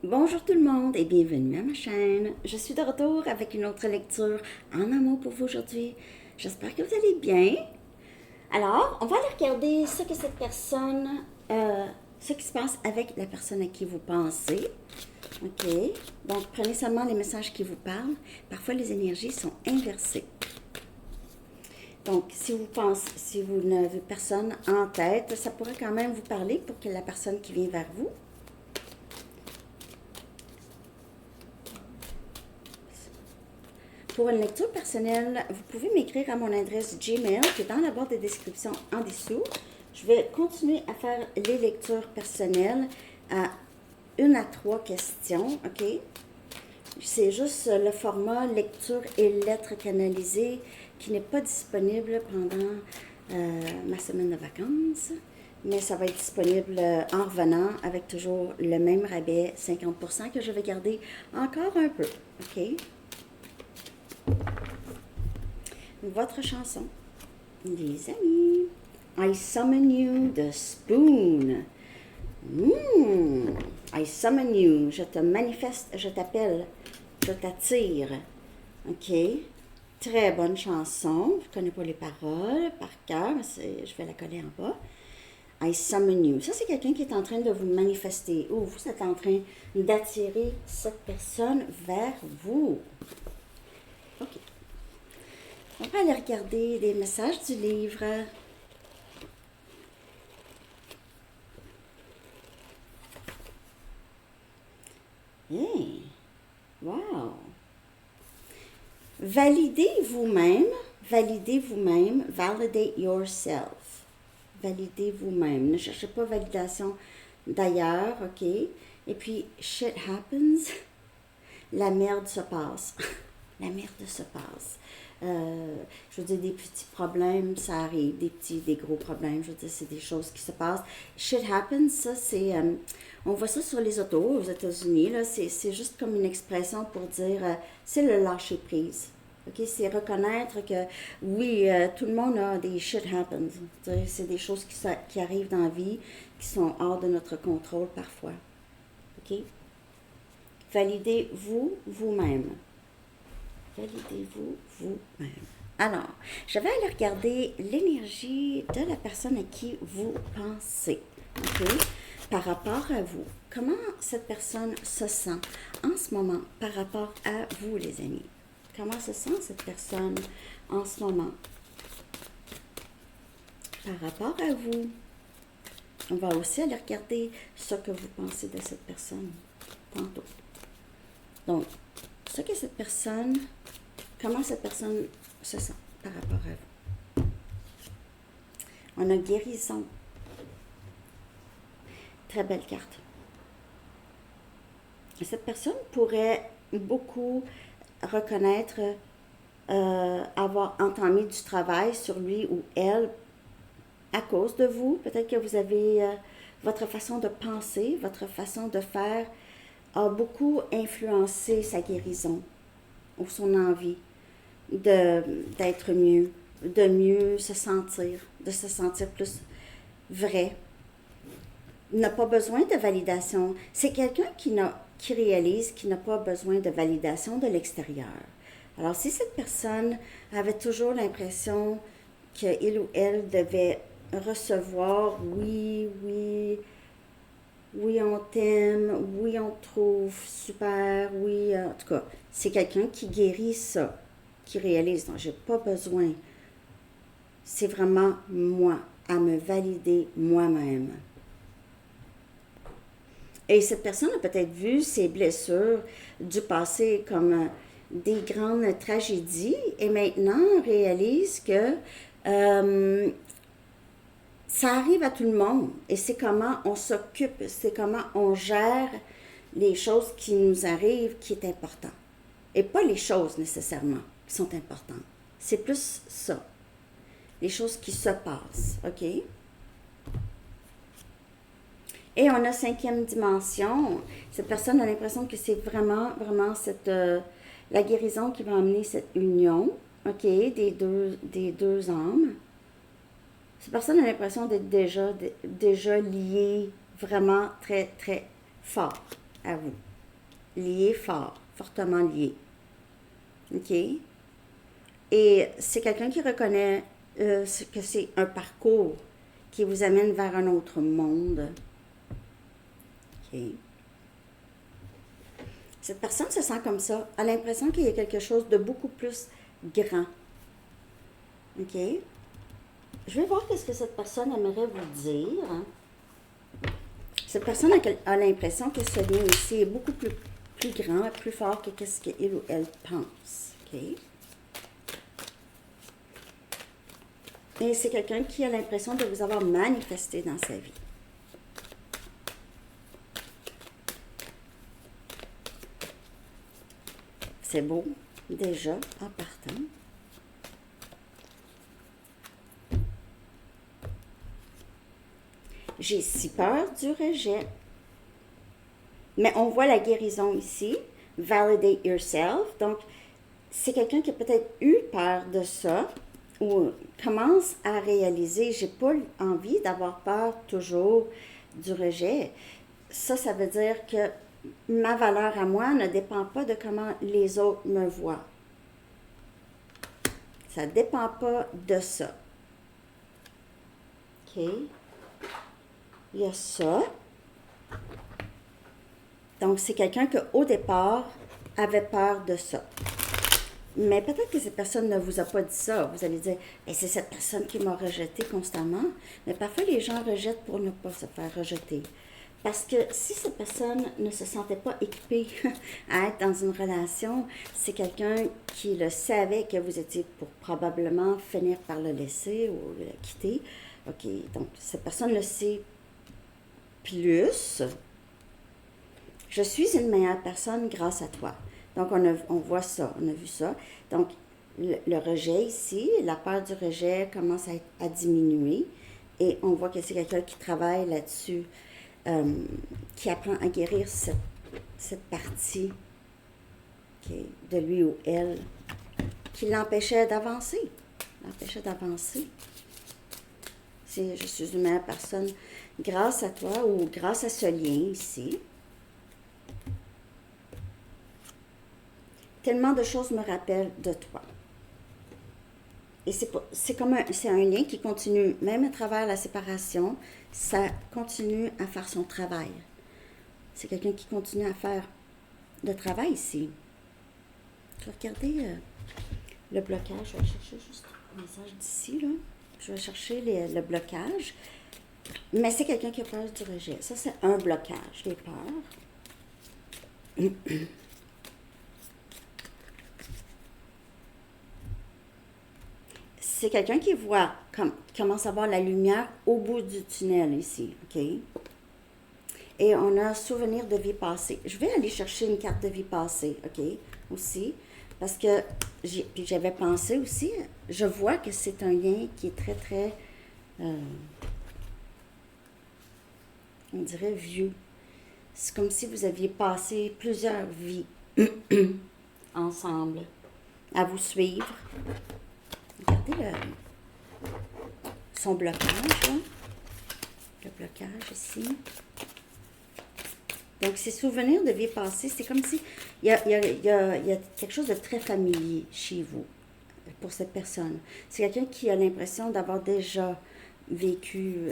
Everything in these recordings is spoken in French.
Bonjour tout le monde et bienvenue à ma chaîne. Je suis de retour avec une autre lecture en amour pour vous aujourd'hui. J'espère que vous allez bien. Alors, on va aller regarder ce que cette personne, ce qui se passe avec la personne à qui vous pensez. OK? Donc, prenez seulement les messages qui vous parlent. Parfois, les énergies sont inversées. Donc, si vous n'avez personne en tête, ça pourrait quand même vous parler pour que la personne qui vient vers vous. Pour une lecture personnelle, vous pouvez m'écrire à mon adresse Gmail qui est dans la barre de description en dessous. Je vais continuer à faire les lectures personnelles à 1 à 3 questions, OK? C'est juste le format lecture et lettres canalisées qui n'est pas disponible pendant ma semaine de vacances, mais ça va être disponible en revenant avec toujours le même rabais 50% que je vais garder encore un peu, OK? Votre chanson, les amis. I summon you the spoon. I summon you. Je te manifeste, je t'appelle, je t'attire. OK. Très bonne chanson. Je ne connais pas les paroles par cœur, mais je vais la coller en bas. I summon you. Ça, c'est quelqu'un qui est en train de vous manifester ou vous êtes en train d'attirer cette personne vers vous. OK. On va aller regarder les messages du livre. Hey, wow! Validez vous-même, validate yourself. Validez vous-même. Ne cherchez pas validation d'ailleurs, OK? Et puis, shit happens. La merde se passe. La merde se passe. Je veux dire, des petits problèmes, ça arrive, des gros problèmes, je veux dire, c'est des choses qui se passent. Shit happens, ça, c'est, on voit ça sur les autos aux États-Unis, là, c'est juste comme une expression pour dire, c'est le lâcher prise. OK, c'est reconnaître que, oui, tout le monde a des shit happens. C'est des choses qui arrivent dans la vie, qui sont hors de notre contrôle parfois. OK? Validez-vous vous-même. Validez-vous vous-même. Alors, je vais aller regarder l'énergie de la personne à qui vous pensez. OK? Par rapport à vous. Comment cette personne se sent en ce moment par rapport à vous, les amis? Comment se sent cette personne en ce moment par rapport à vous? On va aussi aller regarder ce que vous pensez de cette personne tantôt. Donc, ce que cette personne, comment cette personne se sent par rapport à vous. On a guérison. Très belle carte. Cette personne pourrait beaucoup reconnaître avoir entamé du travail sur lui ou elle à cause de vous. Peut-être que vous avez votre façon de penser, votre façon de faire a beaucoup influencé sa guérison ou son envie d'être mieux, de mieux se sentir, de se sentir plus vrai. N'a pas besoin de validation. C'est quelqu'un qui réalise qu'il n'a pas besoin de validation de l'extérieur. Alors, si cette personne avait toujours l'impression qu'il ou elle devait recevoir oui, oui, oui, on t'aime, oui, on te trouve super, oui, en tout cas, c'est quelqu'un qui guérit ça, qui réalise, non, j'ai pas besoin. C'est vraiment moi, à me valider moi-même. Et cette personne a peut-être vu ses blessures du passé comme des grandes tragédies et maintenant réalise que ça arrive à tout le monde et c'est comment on s'occupe, c'est comment on gère les choses qui nous arrivent qui est important. Et pas les choses nécessairement qui sont importantes. C'est plus ça. Les choses qui se passent, OK? Et on a 5e dimension. Cette personne a l'impression que c'est vraiment, vraiment la guérison qui va amener cette union, OK, des deux âmes. Cette personne a l'impression d'être déjà liée vraiment très, très fort à vous. liés fort, fortement liés. OK? Et c'est quelqu'un qui reconnaît que c'est un parcours qui vous amène vers un autre monde. OK? Cette personne se sent comme ça, a l'impression qu'il y a quelque chose de beaucoup plus grand. OK? Je vais voir qu'est-ce que cette personne aimerait vous dire. Cette personne a l'impression que ce lien ici est beaucoup plus grand, plus fort que qu'est-ce qu'il ou elle pense. OK? Et c'est quelqu'un qui a l'impression de vous avoir manifesté dans sa vie. C'est beau, déjà, en partant. J'ai si peur du rejet. Mais on voit la guérison ici. Validate yourself. Donc, c'est quelqu'un qui a peut-être eu peur de ça ou commence à réaliser, j'ai pas envie d'avoir peur toujours du rejet. Ça veut dire que ma valeur à moi ne dépend pas de comment les autres me voient. Ça ne dépend pas de ça. OK? Il y a ça. Donc, c'est quelqu'un qui, au départ, avait peur de ça. Mais peut-être que cette personne ne vous a pas dit ça. Vous allez dire, c'est cette personne qui m'a rejeté constamment. Mais parfois, les gens rejettent pour ne pas se faire rejeter. Parce que si cette personne ne se sentait pas équipée à être dans une relation, c'est quelqu'un qui le savait que vous étiez pour probablement finir par le laisser ou le quitter. OK, donc cette personne le sait plus. Je suis une meilleure personne grâce à toi. Donc, on voit ça, on a vu ça. Donc, le rejet ici, la peur du rejet commence à diminuer. Et on voit que c'est quelqu'un qui travaille là-dessus, qui apprend à guérir cette partie de lui ou elle qui l'empêchait d'avancer. Je suis une meilleure personne grâce à toi ou grâce à ce lien ici. Tellement de choses me rappellent de toi. Et c'est un lien qui continue, même à travers la séparation, ça continue à faire son travail. C'est quelqu'un qui continue à faire le travail ici. Je vais regarder le blocage. Je vais chercher juste un message d'ici, là. Je vais chercher le blocage. Mais c'est quelqu'un qui a peur du rejet. Ça, c'est un blocage, les peurs. C'est quelqu'un qui voit, qui commence à voir la lumière au bout du tunnel ici, OK? Et on a un souvenir de vie passée. Je vais aller chercher une carte de vie passée, OK? Aussi, parce que j'avais pensé aussi, je vois que c'est un lien qui est très, très, on dirait vieux. C'est comme si vous aviez passé plusieurs vies ensemble, à vous suivre. Regardez son blocage, là. Le blocage ici. Donc, ces souvenirs de vie passée, c'est comme si il y a quelque chose de très familier chez vous, pour cette personne. C'est quelqu'un qui a l'impression d'avoir déjà vécu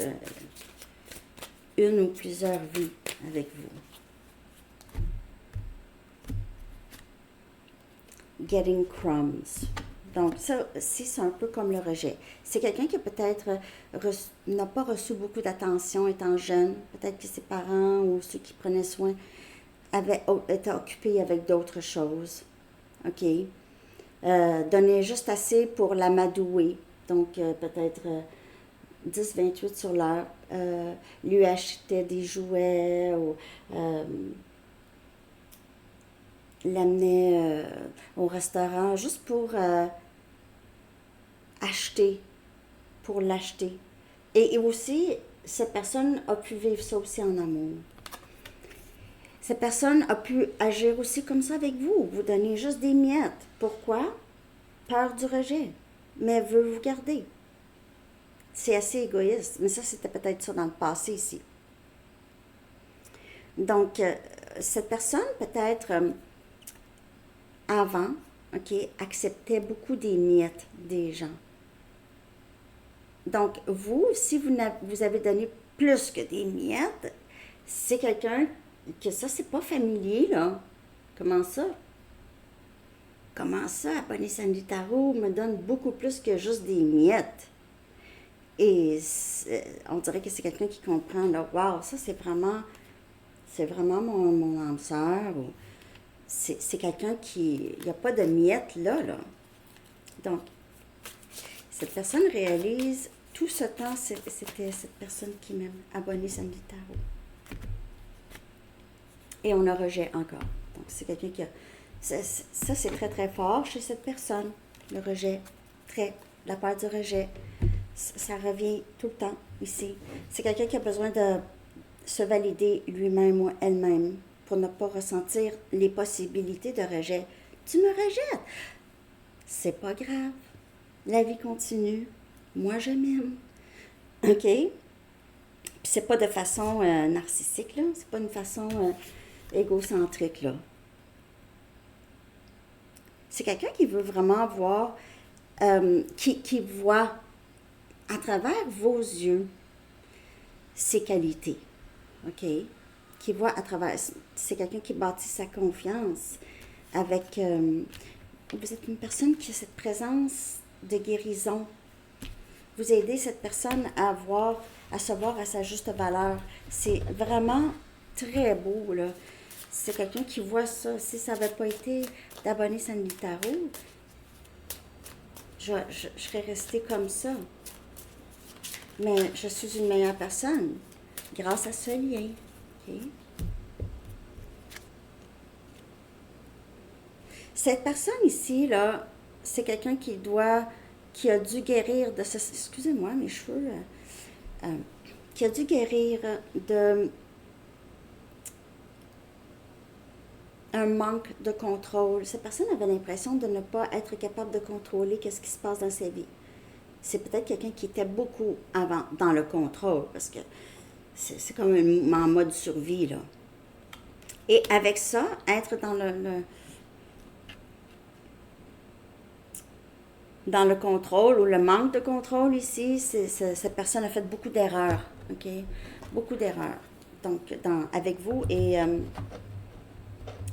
une ou plusieurs vies avec vous. Getting crumbs. Donc, ça aussi, c'est un peu comme le rejet. C'est quelqu'un qui peut-être n'a pas reçu beaucoup d'attention étant jeune. Peut-être que ses parents ou ceux qui prenaient soin étaient occupés avec d'autres choses. OK? Donnaient juste assez pour l'amadouer. Donc, peut-être 10-28 sur l'heure. Lui achetait des jouets ou l'amenait au restaurant juste pour acheter, pour l'acheter. Et aussi, cette personne a pu vivre ça aussi en amour. Cette personne a pu agir aussi comme ça avec vous, vous donner juste des miettes. Pourquoi? Peur du rejet, mais elle veut vous garder. C'est assez égoïste, mais ça, c'était peut-être ça dans le passé ici. Donc, cette personne, peut-être avant, OK, acceptait beaucoup des miettes des gens. Donc, vous, si vous avez donné plus que des miettes, c'est quelqu'un que ça, c'est pas familier, là. Comment ça? Comment ça, Abonné Sandy Tarot me donne beaucoup plus que juste des miettes? Et on dirait que c'est quelqu'un qui comprend, là, wow, ça c'est vraiment mon âme sœur. C'est quelqu'un qui, il n'y a pas de miettes là, là. Donc, cette personne réalise, tout ce temps, c'était cette personne qui m'aime, Abonné Sandy Tarot. Et on a rejet encore. Donc, c'est quelqu'un qui a, ça c'est très très fort chez cette personne, le rejet, la peur du rejet. Ça revient tout le temps ici. C'est quelqu'un qui a besoin de se valider lui-même ou elle-même pour ne pas ressentir les possibilités de rejet. Tu me rejettes. C'est pas grave. La vie continue. Moi, je m'aime. OK? Puis c'est pas de façon narcissique, là. C'est pas une façon égocentrique, là. C'est quelqu'un qui veut vraiment voir, qui voit à travers vos yeux ses qualités, OK? Qui voit à travers, c'est quelqu'un qui bâtit sa confiance avec, vous êtes une personne qui a cette présence de guérison. Vous aidez cette personne à se voir à sa juste valeur. C'est vraiment très beau, là. C'est quelqu'un qui voit ça. Si ça n'avait pas été d'Abonné Sandy Tarot, je serais restée comme ça. Mais je suis une meilleure personne grâce à ce lien. Okay? Cette personne ici, là, c'est quelqu'un qui a dû guérir de ce... Excusez-moi, mes cheveux... qui a dû guérir de... un manque de contrôle. Cette personne avait l'impression de ne pas être capable de contrôler ce qui se passe dans sa vie. C'est peut-être quelqu'un qui était beaucoup avant dans le contrôle, parce que c'est comme en mode survie, là. Et avec ça, être dans le contrôle ou le manque de contrôle ici, cette personne a fait beaucoup d'erreurs, OK? Beaucoup d'erreurs. Donc, avec vous et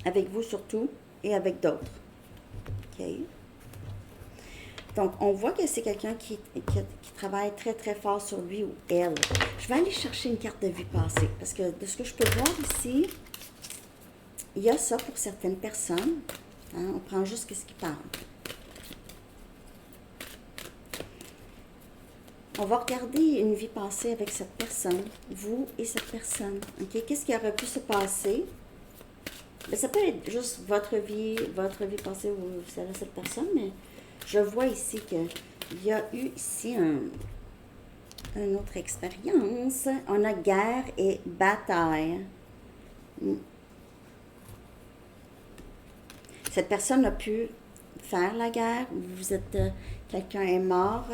avec vous surtout et avec d'autres, OK? Donc, on voit que c'est quelqu'un qui travaille très, très fort sur lui ou elle. Je vais aller chercher une carte de vie passée, parce que de ce que je peux voir ici, il y a ça pour certaines personnes. Hein, on prend juste ce qui parle. On va regarder une vie passée avec cette personne, vous et cette personne. OK? Qu'est-ce qui aurait pu se passer? Bien, ça peut être juste votre vie passée ou celle de cette personne, mais je vois ici qu'il y a eu ici une autre expérience. On a guerre et bataille. Cette personne a pu faire la guerre. Vous êtes, quelqu'un est mort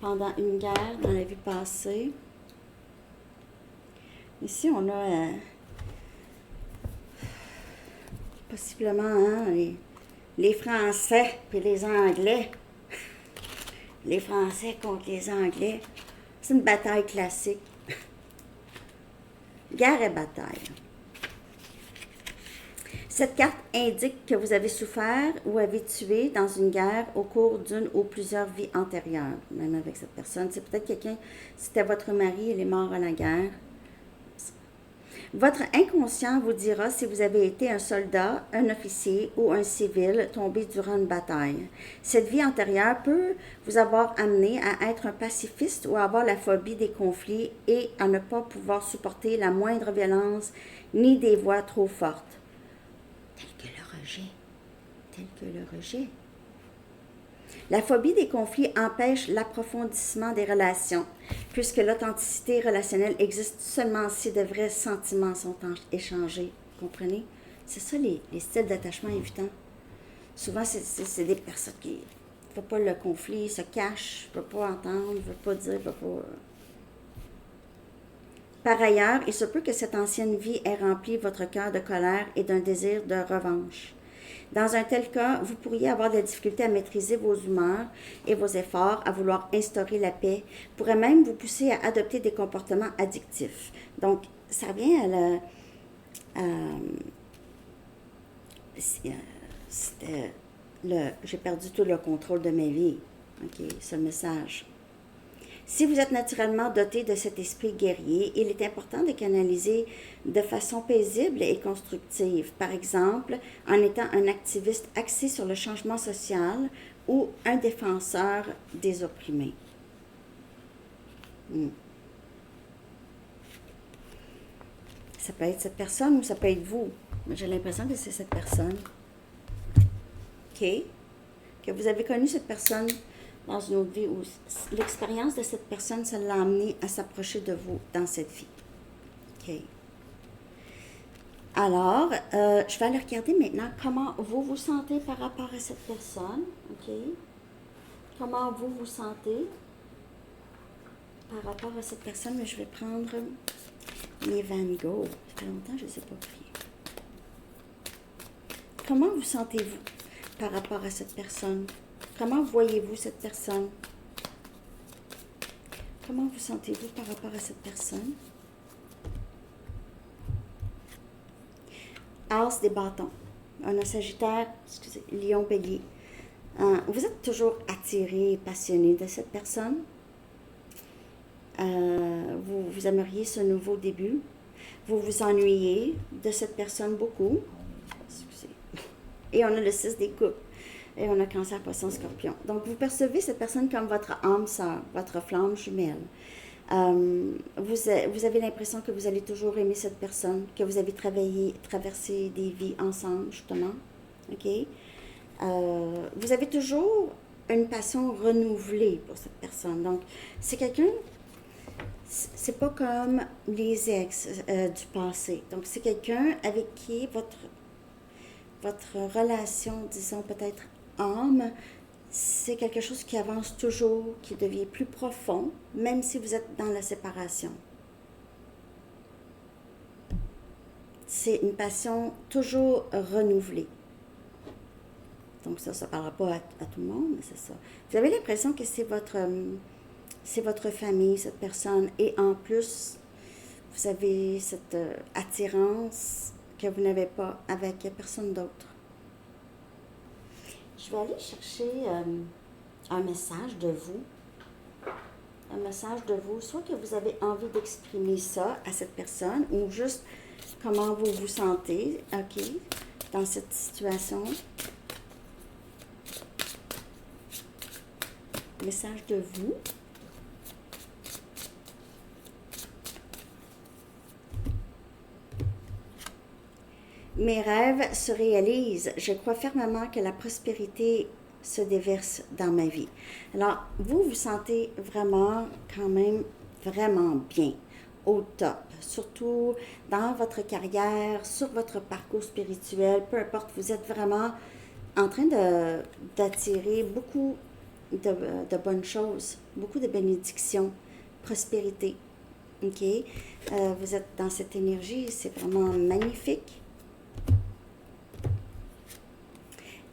pendant une guerre dans la vie passée. Ici, on a possiblement les Français et les Anglais. Les Français contre les Anglais. C'est une bataille classique. Guerre et bataille. Cette carte indique que vous avez souffert ou avez tué dans une guerre au cours d'une ou plusieurs vies antérieures, même avec cette personne. C'est peut-être quelqu'un, c'était votre mari, il est mort à la guerre. Votre inconscient vous dira si vous avez été un soldat, un officier ou un civil tombé durant une bataille. Cette vie antérieure peut vous avoir amené à être un pacifiste ou à avoir la phobie des conflits et à ne pas pouvoir supporter la moindre violence ni des voix trop fortes. Tel que le rejet. La phobie des conflits empêche l'approfondissement des relations, puisque l'authenticité relationnelle existe seulement si de vrais sentiments sont échangés. Vous comprenez? C'est ça les styles d'attachement évitants. Souvent, c'est des personnes qui ne veulent pas le conflit, se cachent, ne veulent pas entendre, ne veulent pas dire, ne veulent pas... Par ailleurs, il se peut que cette ancienne vie ait rempli votre cœur de colère et d'un désir de revanche. Dans un tel cas, vous pourriez avoir de la difficulté à maîtriser vos humeurs et vos efforts à vouloir instaurer la paix, pourrait même vous pousser à adopter des comportements addictifs. Donc, ça revient à la... c'était j'ai perdu tout le contrôle de ma vie. OK, ce message. Si vous êtes naturellement doté de cet esprit guerrier, il est important de canaliser de façon paisible et constructive. Par exemple, en étant un activiste axé sur le changement social ou un défenseur des opprimés. Ça peut être cette personne ou ça peut être vous. J'ai l'impression que c'est cette personne. OK? Que vous avez connu cette personne dans une autre vie où l'expérience de cette personne, ça l'a amené à s'approcher de vous dans cette vie. OK. Alors, je vais aller regarder maintenant comment vous vous sentez par rapport à cette personne. OK? Comment vous vous sentez par rapport à cette personne. Mais je vais prendre les Van Gogh. Ça fait longtemps que je ne les ai pas pris. Comment vous sentez-vous par rapport à cette personne? Comment voyez-vous cette personne? Comment vous sentez-vous par rapport à cette personne? As des bâtons. On a Sagittaire, excusez, Lion, Bélier. Vous êtes toujours attiré, passionné de cette personne. Vous aimeriez ce nouveau début. Vous vous ennuyez de cette personne beaucoup. Excusez. Et on a le 6 des coupes. Et on a Cancer, Poisson, Scorpion. Donc, vous percevez cette personne comme votre âme sœur, votre flamme jumelle. Vous avez l'impression que vous allez toujours aimer cette personne, que vous avez traversé des vies ensemble, justement. OK? Vous avez toujours une passion renouvelée pour cette personne. Donc, c'est quelqu'un, c'est pas comme les ex du passé. Donc, c'est quelqu'un avec qui votre relation, disons peut-être âme, c'est quelque chose qui avance toujours, qui devient plus profond, même si vous êtes dans la séparation. C'est une passion toujours renouvelée. Donc ça ne parlera pas à tout le monde, mais c'est ça. Vous avez l'impression que c'est votre famille, cette personne, et en plus, vous avez cette attirance que vous n'avez pas avec personne d'autre. Je vais aller chercher un message de vous. Un message de vous, soit que vous avez envie d'exprimer ça à cette personne, ou juste comment vous vous sentez, OK, dans cette situation. Message de vous. Mes rêves se réalisent. Je crois fermement que la prospérité se déverse dans ma vie. Alors, vous vous sentez vraiment, quand même, vraiment bien, au top. Surtout dans votre carrière, sur votre parcours spirituel, peu importe, vous êtes vraiment en train d'attirer beaucoup de bonnes choses, beaucoup de bénédictions, prospérité. OK? Vous êtes dans cette énergie, c'est vraiment magnifique.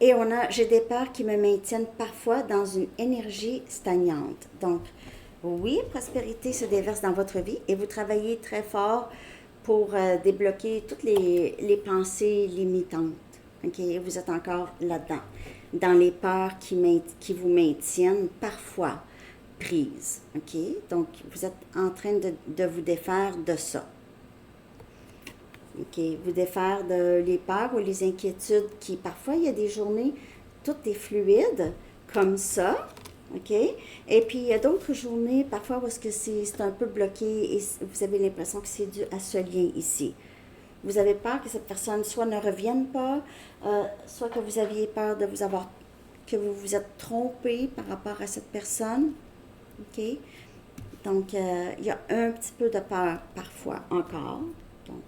Et j'ai des peurs qui me maintiennent parfois dans une énergie stagnante. Donc, oui, prospérité se déverse dans votre vie et vous travaillez très fort pour débloquer toutes les pensées limitantes. OK? Vous êtes encore là-dedans, dans les peurs qui vous maintiennent parfois prises. OK? Donc, vous êtes en train de vous défaire de ça. OK, vous défaire de les peurs ou les inquiétudes qui, parfois, il y a des journées, tout est fluide, comme ça, OK? Et puis, il y a d'autres journées, parfois, où est-ce que c'est un peu bloqué et vous avez l'impression que c'est dû à ce lien ici. Vous avez peur que cette personne soit ne revienne pas, soit que vous aviez peur de que vous vous êtes trompé par rapport à cette personne, OK? Donc, il y a un petit peu de peur, parfois, encore. Donc,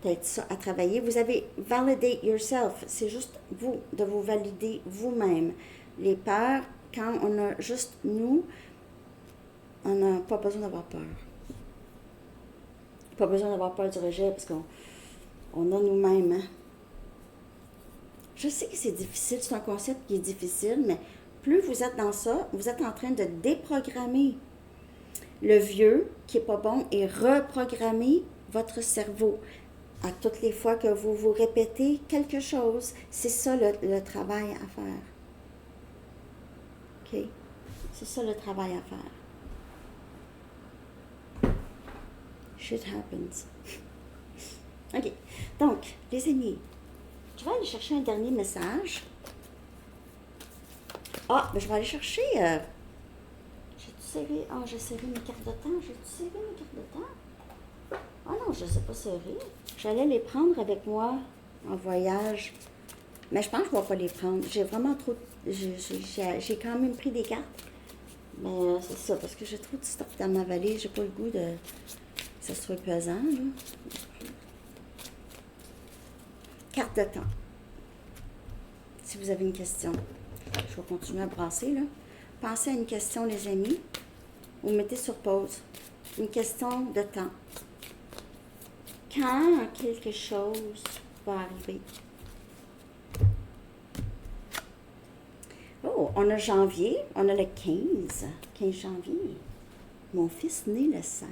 peut-être ça à travailler. Vous avez validate yourself. C'est juste vous, de vous valider vous-même. Les peurs, quand on a juste nous, on n'a pas besoin d'avoir peur. Pas besoin d'avoir peur du rejet parce qu'on a nous-mêmes. Hein? Je sais que c'est difficile, c'est un concept qui est difficile, mais plus vous êtes dans ça, vous êtes en train de déprogrammer le vieux qui n'est pas bon et reprogrammer votre cerveau. À toutes les fois que vous vous répétez quelque chose, c'est ça le travail à faire. OK? C'est ça le travail à faire. Shit happens. OK. Donc, les amis, je vais aller chercher un dernier message. Ah, ben je vais aller chercher... j'ai-tu serré... Ah, j'ai serré mes cartes de temps. J'ai-tu serré mes cartes de temps? Ah non, je ne les ai pas serrées. J'allais les prendre avec moi en voyage. Mais je pense que je ne vais pas les prendre. J'ai vraiment trop... J'ai quand même pris des cartes. Mais c'est ça, parce que j'ai trop de stock dans ma valise. J'ai pas le goût que ça soit pesant, là. Carte de temps. Si vous avez une question, je vais continuer à brasser, là. Pensez à une question, les amis. Vous mettez sur pause. Une question de temps. Quand quelque chose va arriver? Oh, on a janvier, on a le 15 janvier. Mon fils né le 16.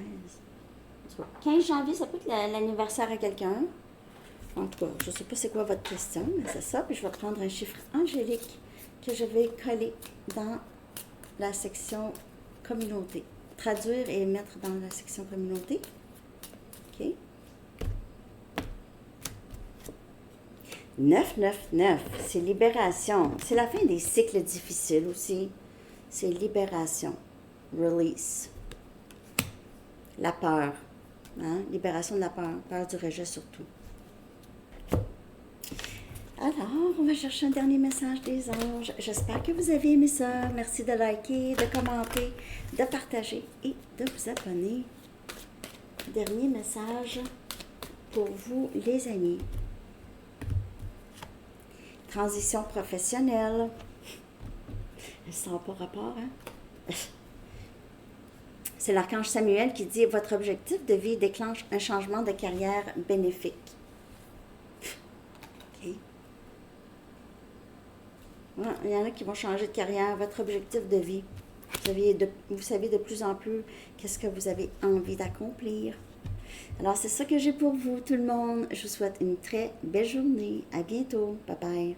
15 janvier, ça peut être l'anniversaire à quelqu'un. En tout cas, je ne sais pas c'est quoi votre question, mais c'est ça. Puis je vais prendre un chiffre angélique que je vais coller dans la section communauté. Traduire et mettre dans la section communauté. OK. 999, c'est libération. C'est la fin des cycles difficiles aussi. C'est libération. Release. La peur. Hein? Libération de la peur. Peur du rejet surtout. Alors, on va chercher un dernier message des anges. J'espère que vous avez aimé ça. Merci de liker, de commenter, de partager et de vous abonner. Dernier message pour vous, les amis. Transition professionnelle. Ça n'a pas rapport, hein? C'est l'archange Samuel qui dit « Votre objectif de vie déclenche un changement de carrière bénéfique. » OK. Ouais, il y en a qui vont changer de carrière. Votre objectif de vie. Vous savez de plus en plus qu'est-ce que vous avez envie d'accomplir. Alors, c'est ça que j'ai pour vous, tout le monde. Je vous souhaite une très belle journée. À bientôt. Bye bye.